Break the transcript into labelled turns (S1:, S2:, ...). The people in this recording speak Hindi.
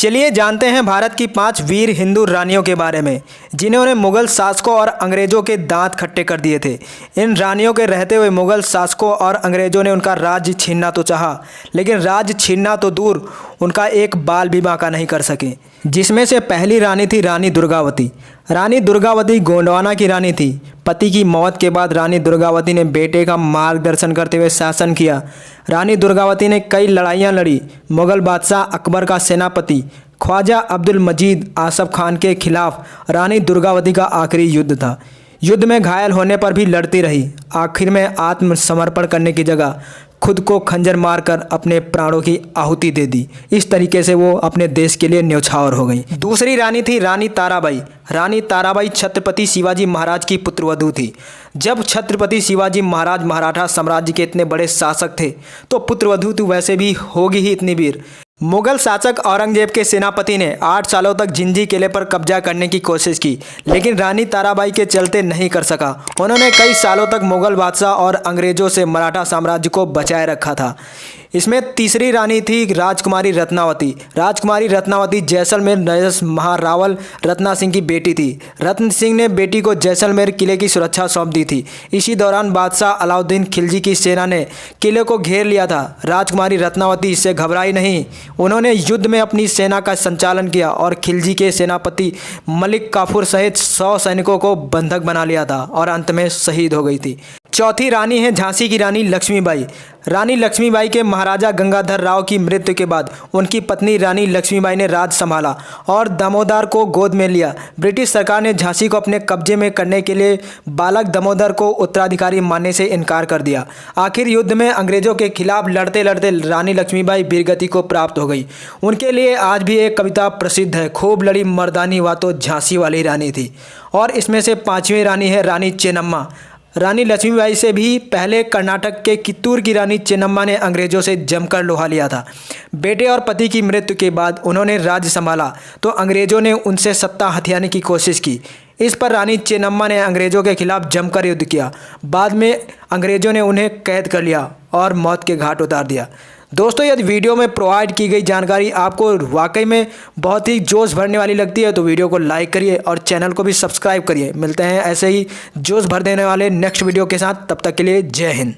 S1: चलिए जानते हैं भारत की 5 वीर हिंदू रानियों के बारे में जिन्होंने मुगल शासकों और अंग्रेज़ों के दांत खट्टे कर दिए थे। इन रानियों के रहते हुए मुगल शासकों और अंग्रेज़ों ने उनका राज्य छीनना तो चाहा, लेकिन राज्य छीनना तो दूर उनका एक बाल भी बांका नहीं कर सके। जिसमें से पहली रानी थी रानी दुर्गावती। रानी दुर्गावती गोंडवाना की रानी थी। पति की मौत के बाद रानी दुर्गावती ने बेटे का मार्गदर्शन करते हुए शासन किया। रानी दुर्गावती ने कई लड़ाइयाँ लड़ी। मुगल बादशाह अकबर का सेनापति ख्वाजा अब्दुल मजीद आसफ खान के खिलाफ रानी दुर्गावती का आखिरी युद्ध था। युद्ध में घायल होने पर भी लड़ती रही। आखिर में आत्मसमर्पण करने की जगह खुद को खंजर मारकर अपने प्राणों की आहुति दे दी। इस तरीके से वो अपने देश के लिए न्यौछावर हो गई। दूसरी रानी थी रानी ताराबाई। रानी ताराबाई छत्रपति शिवाजी महाराज की पुत्रवधू थी। जब छत्रपति शिवाजी महाराज मराठा साम्राज्य के इतने बड़े शासक थे तो पुत्रवधू तो वैसे भी होगी ही इतनी वीर। मुगल शासक औरंगजेब के सेनापति ने 8 सालों तक जिंजी किले पर कब्जा करने की कोशिश की, लेकिन रानी ताराबाई के चलते नहीं कर सका। उन्होंने कई सालों तक मुगल बादशाह और अंग्रेजों से मराठा साम्राज्य को बचाए रखा था। इसमें तीसरी रानी थी राजकुमारी रत्नावती। राजकुमारी रत्नावती जैसलमेर नजस महारावल रत्ना सिंह की बेटी थी। रत्न सिंह ने बेटी को जैसलमेर किले की सुरक्षा सौंप दी थी। इसी दौरान बादशाह अलाउद्दीन खिलजी की सेना ने किले को घेर लिया था। राजकुमारी रत्नावती इससे घबराई नहीं। उन्होंने युद्ध में अपनी सेना का संचालन किया और खिलजी के सेनापति मलिक काफूर सहित 100 सैनिकों को बंधक बना लिया था और अंत में शहीद हो गई थी। चौथी रानी है झांसी की रानी लक्ष्मीबाई। रानी लक्ष्मीबाई के महाराजा गंगाधर राव की मृत्यु के बाद उनकी पत्नी रानी लक्ष्मीबाई ने राज संभाला और दामोदर को गोद में लिया। ब्रिटिश सरकार ने झांसी को अपने कब्जे में करने के लिए बालक दामोदर को उत्तराधिकारी मानने से इनकार कर दिया। आखिर युद्ध में अंग्रेजों के खिलाफ लड़ते लड़ते रानी लक्ष्मीबाई वीरगति को प्राप्त हो गई। उनके लिए आज भी एक कविता प्रसिद्ध है, खूब लड़ी मर्दानी वा तो झांसी वाली रानी थी। और इसमें से 5वीं रानी है रानी चेन्नम्मा। रानी लक्ष्मीबाई से भी पहले कर्नाटक के कित्तूर की रानी चेन्नम्मा ने अंग्रेजों से जमकर लोहा लिया था। बेटे और पति की मृत्यु के बाद उन्होंने राज्य संभाला तो अंग्रेजों ने उनसे सत्ता हथियाने की कोशिश की। इस पर रानी चेन्नम्मा ने अंग्रेजों के खिलाफ जमकर युद्ध किया। बाद में अंग्रेजों ने उन्हें कैद कर लिया और मौत के घाट उतार दिया। दोस्तों, यदि वीडियो में प्रोवाइड की गई जानकारी आपको वाकई में बहुत ही जोश भरने वाली लगती है तो वीडियो को लाइक करिए और चैनल को भी सब्सक्राइब करिए। मिलते हैं ऐसे ही जोश भर देने वाले नेक्स्ट वीडियो के साथ। तब तक के लिए जय हिंद।